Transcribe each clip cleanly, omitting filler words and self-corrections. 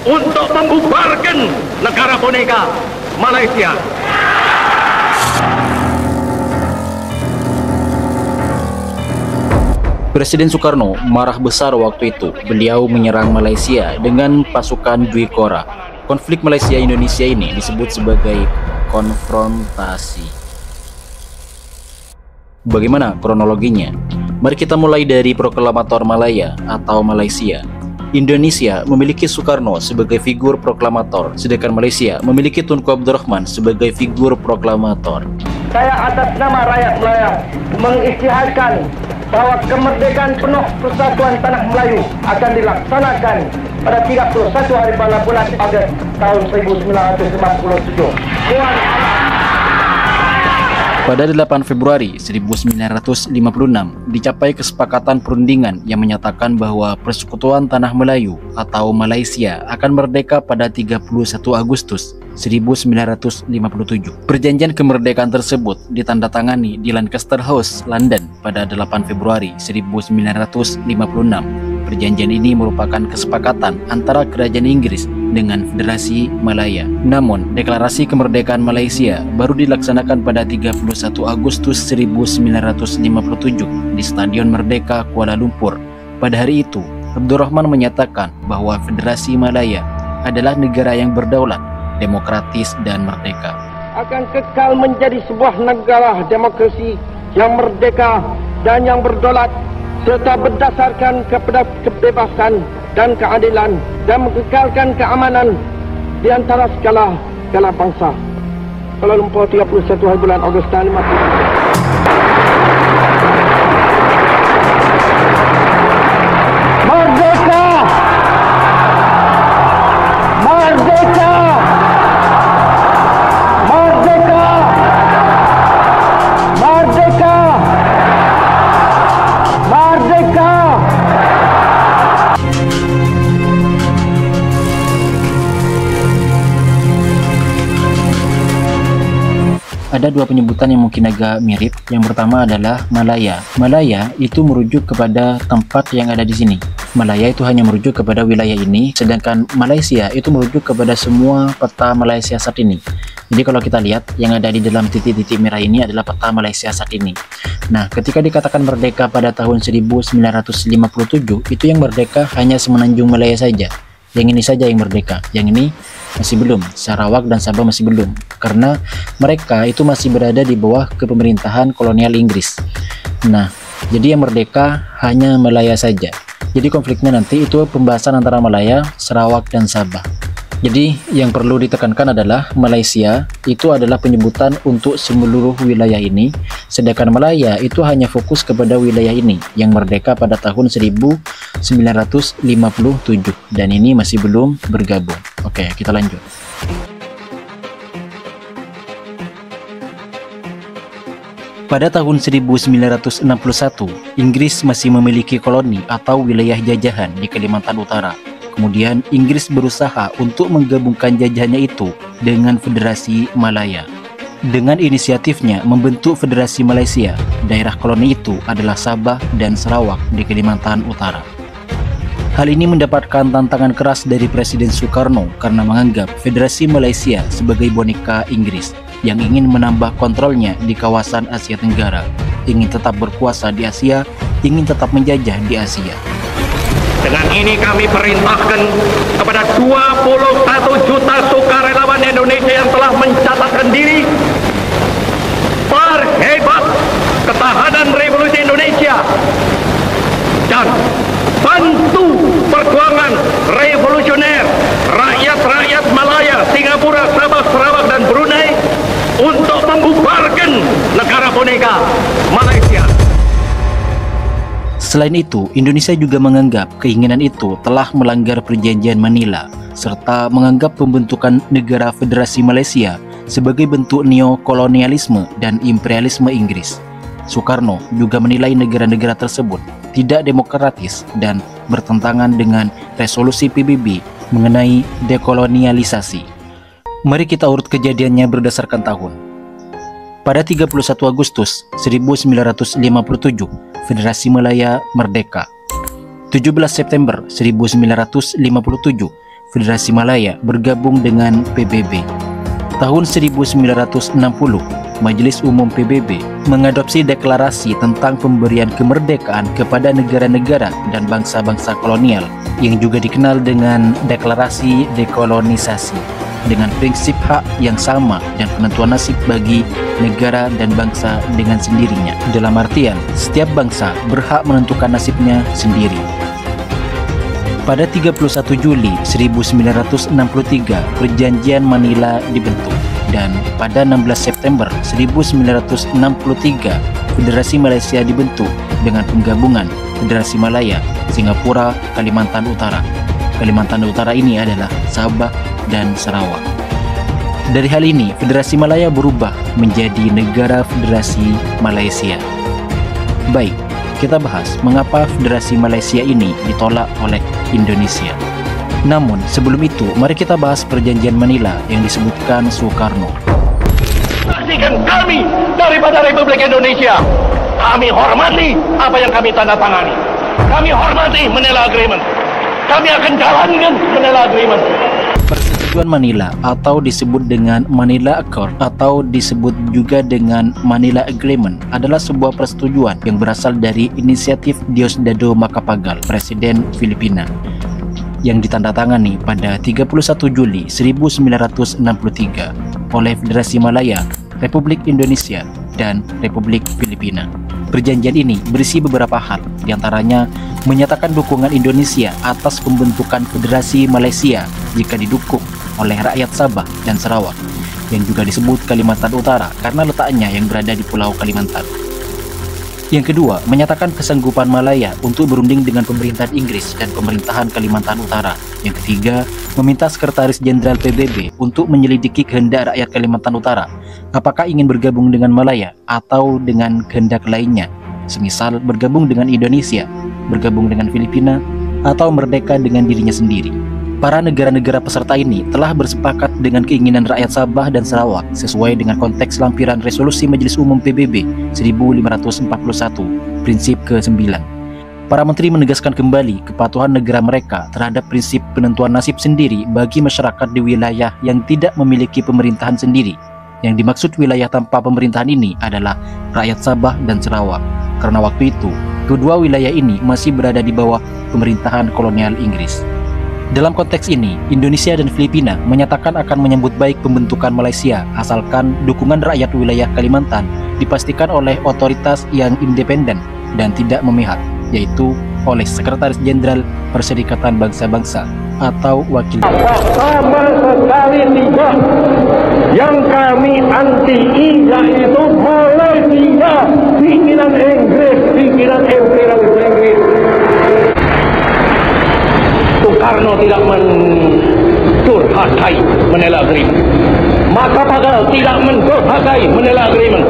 untuk membubarkan negara boneka Malaysia. Presiden Soekarno marah besar waktu itu. Beliau menyerang Malaysia dengan pasukan Dwi Korah. Konflik Malaysia-Indonesia ini disebut sebagai konfrontasi. Bagaimana kronologinya? Mari kita mulai dari Proklamator Malaya atau Malaysia. Indonesia memiliki Soekarno sebagai figur proklamator, sedangkan Malaysia memiliki Tunku Abdul Rahman sebagai figur proklamator. Saya atas nama rakyat Malaya mengisytiharkan bahwa kemerdekaan penuh persatuan tanah Melayu akan dilaksanakan pada 31 hari bulan Ogos tahun 1957. Pada 8 Februari 1956 dicapai kesepakatan perundingan yang menyatakan bahwa Persekutuan Tanah Melayu atau Malaysia akan merdeka pada 31 Agustus 1957. Perjanjian kemerdekaan tersebut ditandatangani di Lancaster House, London pada 8 Februari 1956. Perjanjian ini merupakan kesepakatan antara Kerajaan Inggris dengan Federasi Malaya. Namun, deklarasi kemerdekaan Malaysia baru dilaksanakan pada 31 Agustus 1957 di Stadion Merdeka, Kuala Lumpur. Pada hari itu, Abdul Rahman menyatakan bahwa Federasi Malaya adalah negara yang berdaulat, demokratis, dan merdeka. Akan kekal menjadi sebuah negara demokrasi yang merdeka dan yang berdaulat, serta berdasarkan kepada kebebasan dan keadilan, dan mengekalkan keamanan di antara segala bangsa. Kuala Lumpur, 31 hari bulan Ogos tahun 1957. Merdeka! Merdeka! Merdeka! Merdeka! Merdeka! Ada dua penyebutan yang mungkin agak mirip. Yang pertama adalah Malaya. Malaya itu merujuk kepada tempat yang ada di sini. Malaya itu hanya merujuk kepada wilayah ini, sedangkan Malaysia itu merujuk kepada semua peta Malaysia saat ini. Jadi kalau kita lihat, yang ada di dalam titik-titik merah ini adalah peta Malaysia saat ini. Nah, ketika dikatakan merdeka pada tahun 1957, itu yang merdeka hanya semenanjung Malaya saja. Yang ini saja yang merdeka, yang ini masih belum. Sarawak dan Sabah masih belum, karena mereka itu masih berada di bawah kepemerintahan kolonial Inggris. Nah, jadi yang merdeka hanya Malaya saja. Jadi konfliknya nanti itu pembahasan antara Malaya, Sarawak, dan Sabah. Jadi yang perlu ditekankan adalah Malaysia itu adalah penyebutan untuk seluruh wilayah ini, sedangkan Malaya itu hanya fokus kepada wilayah ini yang merdeka pada tahun 1957, dan ini masih belum bergabung. Oke, kita lanjut. Pada tahun 1961, Inggris masih memiliki koloni atau wilayah jajahan di Kalimantan Utara. Kemudian Inggris berusaha untuk menggabungkan jajahannya itu dengan Federasi Malaya. Dengan inisiatifnya membentuk Federasi Malaysia, daerah koloni itu adalah Sabah dan Sarawak di Kalimantan Utara. Hal ini mendapatkan tantangan keras dari Presiden Soekarno karena menganggap Federasi Malaysia sebagai boneka Inggris yang ingin menambah kontrolnya di kawasan Asia Tenggara, ingin tetap berkuasa di Asia, ingin tetap menjajah di Asia. Dengan ini kami perintahkan kepada 21 juta sukarelawan Indonesia yang telah mencatatkan diri, perhebat ketahanan revolusi Indonesia dan bantu perjuangan revolusioner rakyat-rakyat Malaya, Singapura, Sabah, Sarawak, dan Brunei untuk membubarkan negara boneka Malaysia. Selain itu, Indonesia juga menganggap keinginan itu telah melanggar Perjanjian Manila, serta menganggap pembentukan negara Federasi Malaysia sebagai bentuk neokolonialisme dan imperialisme Inggris. Soekarno juga menilai negara-negara tersebut tidak demokratis dan bertentangan dengan resolusi PBB mengenai dekolonialisasi. Mari kita urut kejadiannya berdasarkan tahun. Pada 31 Agustus 1957, Federasi Malaya merdeka. 17 September 1957, Federasi Malaya bergabung dengan PBB. Tahun 1960, Majelis Umum PBB mengadopsi deklarasi tentang pemberian kemerdekaan kepada negara-negara dan bangsa-bangsa kolonial yang juga dikenal dengan Deklarasi Dekolonisasi, dengan prinsip hak yang sama dan penentuan nasib bagi negara dan bangsa dengan sendirinya. Dalam artian, setiap bangsa berhak menentukan nasibnya sendiri. Pada 31 Juli 1963, Perjanjian Manila dibentuk, dan pada 16 September 1963, Federasi Malaysia dibentuk dengan penggabungan Federasi Malaya, Singapura, Kalimantan Utara. Kalimantan Utara ini adalah Sabah dan Sarawak. Dari hal ini, Federasi Malaya berubah menjadi Negara Federasi Malaysia. Baik, kita bahas mengapa Federasi Malaysia ini ditolak oleh Indonesia. Namun, sebelum itu, mari kita bahas Perjanjian Manila yang disebutkan Soekarno. Saksikan kami daripada Republik Indonesia. Kami hormati apa yang kami tanda tangani. Kami hormati Manila Agreement. Kami akan jalankan Manila Agreement. Persetujuan Manila atau disebut dengan Manila Accord atau disebut juga dengan Manila Agreement adalah sebuah persetujuan yang berasal dari inisiatif Diosdado Macapagal, Presiden Filipina, yang ditandatangani pada 31 Juli 1963 oleh Federasi Malaya, Republik Indonesia, dan Republik Filipina. Perjanjian ini berisi beberapa hal, diantaranya menyatakan dukungan Indonesia atas pembentukan Federasi Malaysia jika didukung oleh rakyat Sabah dan Sarawak, yang juga disebut Kalimantan Utara karena letaknya yang berada di Pulau Kalimantan. Yang kedua, menyatakan kesanggupan Malaya untuk berunding dengan pemerintahan Inggris dan pemerintahan Kalimantan Utara. Yang ketiga, meminta Sekretaris Jenderal PBB untuk menyelidiki kehendak rakyat Kalimantan Utara, apakah ingin bergabung dengan Malaya atau dengan kehendak lainnya, semisal bergabung dengan Indonesia, bergabung dengan Filipina, atau merdeka dengan dirinya sendiri. Para negara-negara peserta ini telah bersepakat dengan keinginan rakyat Sabah dan Sarawak sesuai dengan konteks lampiran resolusi Majelis Umum PBB 1541, prinsip ke-9. Para menteri menegaskan kembali kepatuhan negara mereka terhadap prinsip penentuan nasib sendiri bagi masyarakat di wilayah yang tidak memiliki pemerintahan sendiri. Yang dimaksud wilayah tanpa pemerintahan ini adalah rakyat Sabah dan Sarawak, karena waktu itu kedua wilayah ini masih berada di bawah pemerintahan kolonial Inggris. Dalam konteks ini, Indonesia dan Filipina menyatakan akan menyambut baik pembentukan Malaysia asalkan dukungan rakyat wilayah Kalimantan dipastikan oleh otoritas yang independen dan tidak memihak, yaitu oleh Sekretaris Jenderal Perserikatan Bangsa-Bangsa atau wakil. Sama sekali tidak. Yang kami anti-i yaitu Malaysia, pikiran Inggris, pikiran imperialis Inggris. Soekarno tidak mendurhakai Manila Agreement. Macapagal tidak mendurhakai Manila Agreement.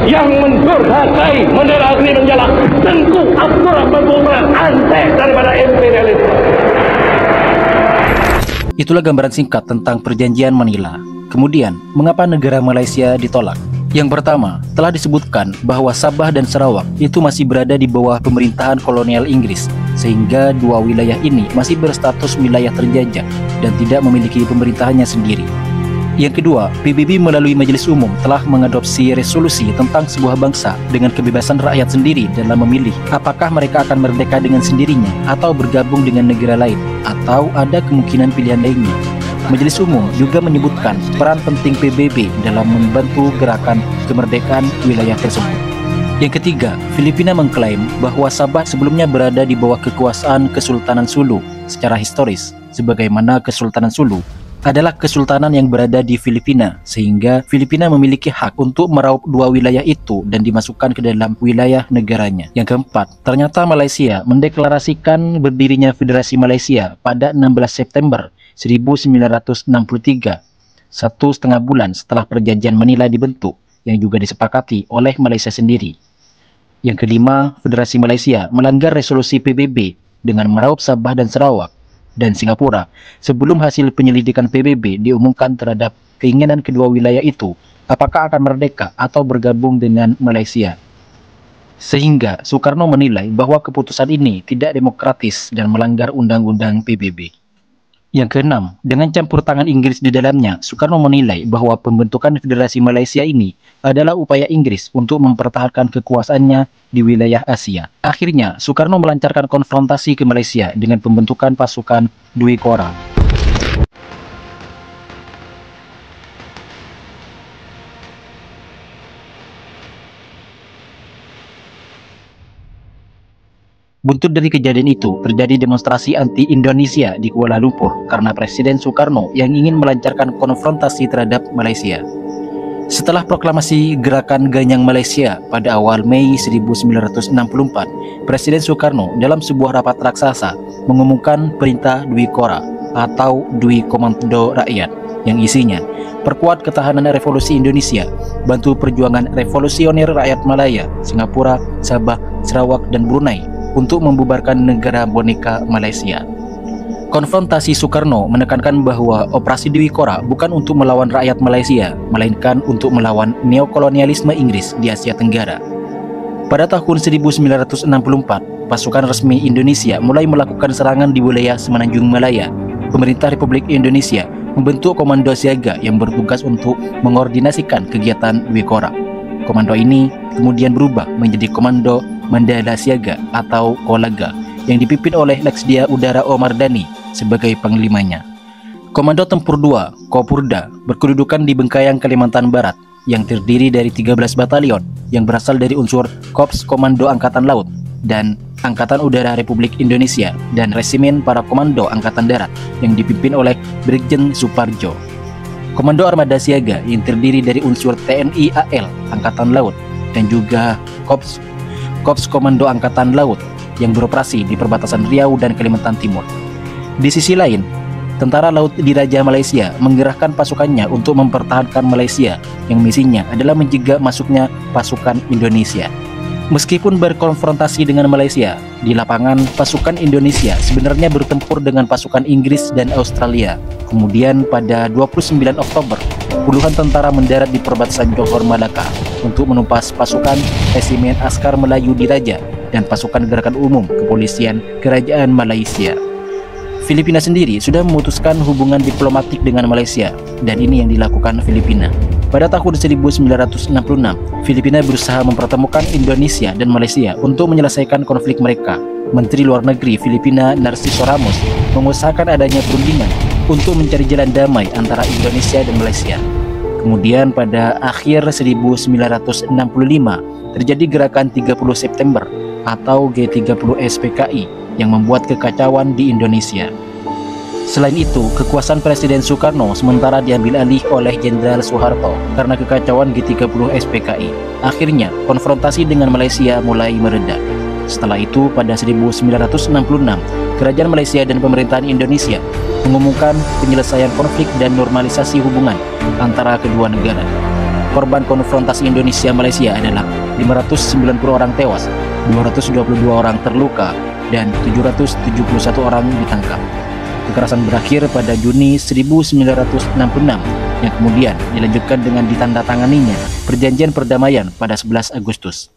Yang mendurhakai Manila Agreement ialah Tengku Abdurrahman Bumrah, antek daripada imperialisme. Itulah gambaran singkat tentang Perjanjian Manila. Kemudian, mengapa negara Malaysia ditolak? Yang pertama, telah disebutkan bahwa Sabah dan Sarawak itu masih berada di bawah pemerintahan kolonial Inggris, sehingga dua wilayah ini masih berstatus wilayah terjajah dan tidak memiliki pemerintahannya sendiri. Yang kedua, PBB melalui Majelis Umum telah mengadopsi resolusi tentang sebuah bangsa dengan kebebasan rakyat sendiri dalam memilih apakah mereka akan merdeka dengan sendirinya atau bergabung dengan negara lain, atau ada kemungkinan pilihan lainnya. Majelis Umum juga menyebutkan peran penting PBB dalam membantu gerakan kemerdekaan wilayah tersebut. Yang ketiga, Filipina mengklaim bahwa Sabah sebelumnya berada di bawah kekuasaan Kesultanan Sulu secara historis, sebagaimana Kesultanan Sulu adalah kesultanan yang berada di Filipina, sehingga Filipina memiliki hak untuk meraup dua wilayah itu dan dimasukkan ke dalam wilayah negaranya. Yang keempat, ternyata Malaysia mendeklarasikan berdirinya Federasi Malaysia pada 16 September 1963, 1,5 bulan setelah Perjanjian Manila dibentuk, yang juga disepakati oleh Malaysia sendiri. Yang kelima, Federasi Malaysia melanggar resolusi PBB dengan meraup Sabah dan Sarawak dan Singapura sebelum hasil penyelidikan PBB diumumkan terhadap keinginan kedua wilayah itu apakah akan merdeka atau bergabung dengan Malaysia. Sehingga Soekarno menilai bahwa keputusan ini tidak demokratis dan melanggar undang-undang PBB. Yang keenam, dengan campur tangan Inggris di dalamnya, Soekarno menilai bahwa pembentukan Federasi Malaysia ini adalah upaya Inggris untuk mempertahankan kekuasaannya di wilayah Asia. Akhirnya, Soekarno melancarkan konfrontasi ke Malaysia dengan pembentukan pasukan Dwi Kora. Buntut dari kejadian itu, terjadi demonstrasi anti-Indonesia di Kuala Lumpur karena Presiden Soekarno yang ingin melancarkan konfrontasi terhadap Malaysia. Setelah proklamasi Gerakan Ganyang Malaysia pada awal Mei 1964, Presiden Soekarno dalam sebuah rapat raksasa mengumumkan Perintah Dwi Kora atau Dwi Komando Rakyat yang isinya perkuat ketahanan revolusi Indonesia, bantu perjuangan revolusioner rakyat Malaya, Singapura, Sabah, Sarawak, dan Brunei untuk membubarkan negara boneka Malaysia. Konfrontasi Soekarno menekankan bahwa operasi Dwi Kora bukan untuk melawan rakyat Malaysia, melainkan untuk melawan neokolonialisme Inggris di Asia Tenggara. Pada tahun 1964, pasukan resmi Indonesia mulai melakukan serangan di wilayah Semenanjung Malaya. Pemerintah Republik Indonesia membentuk komando siaga yang bertugas untuk mengordinasikan kegiatan Dwi Kora. Komando ini kemudian berubah menjadi Komando Mandala Siaga atau Kolaga yang dipimpin oleh Leksdia Udara Omar Dhani sebagai panglimanya. Komando Tempur II, Kopurda, berkedudukan di Bengkayang, Kalimantan Barat yang terdiri dari 13 batalion yang berasal dari unsur Korps Komando Angkatan Laut dan Angkatan Udara Republik Indonesia dan Resimen Para Komando Angkatan Darat yang dipimpin oleh Brigjen Suparjo. Komando Armada Siaga yang terdiri dari unsur TNI AL Angkatan Laut dan juga Korps Komando Angkatan Laut yang beroperasi di perbatasan Riau dan Kalimantan Timur. Di sisi lain, Tentara Laut Diraja Malaysia menggerakkan pasukannya untuk mempertahankan Malaysia yang misinya adalah mencegah masuknya pasukan Indonesia. Meskipun berkonfrontasi dengan Malaysia, di lapangan pasukan Indonesia sebenarnya bertempur dengan pasukan Inggris dan Australia. Kemudian pada 29 Oktober, puluhan tentara mendarat di perbatasan Johor Malaka untuk menumpas pasukan Resimen Askar Melayu Diraja dan pasukan Gerakan Umum Kepolisian Kerajaan Malaysia. Filipina sendiri sudah memutuskan hubungan diplomatik dengan Malaysia, dan ini yang dilakukan Filipina. Pada tahun 1966, Filipina berusaha mempertemukan Indonesia dan Malaysia untuk menyelesaikan konflik mereka. Menteri Luar Negeri Filipina Narciso Ramos mengusahakan adanya perundingan untuk mencari jalan damai antara Indonesia dan Malaysia. Kemudian pada akhir 1965 terjadi gerakan 30 September atau G30 SPKI yang membuat kekacauan di Indonesia. Selain itu, kekuasaan Presiden Soekarno sementara diambil alih oleh Jenderal Soeharto karena kekacauan G30 SPKI. Akhirnya, konfrontasi dengan Malaysia mulai mereda. Setelah itu, pada 1966, Kerajaan Malaysia dan pemerintahan Indonesia mengumumkan penyelesaian konflik dan normalisasi hubungan antara kedua negara. Korban konfrontasi Indonesia-Malaysia adalah 590 orang tewas, 222 orang terluka, dan 771 orang ditangkap. Kekerasan berakhir pada Juni 1966 yang kemudian dilanjutkan dengan ditandatanganinya Perjanjian Perdamaian pada 11 Agustus.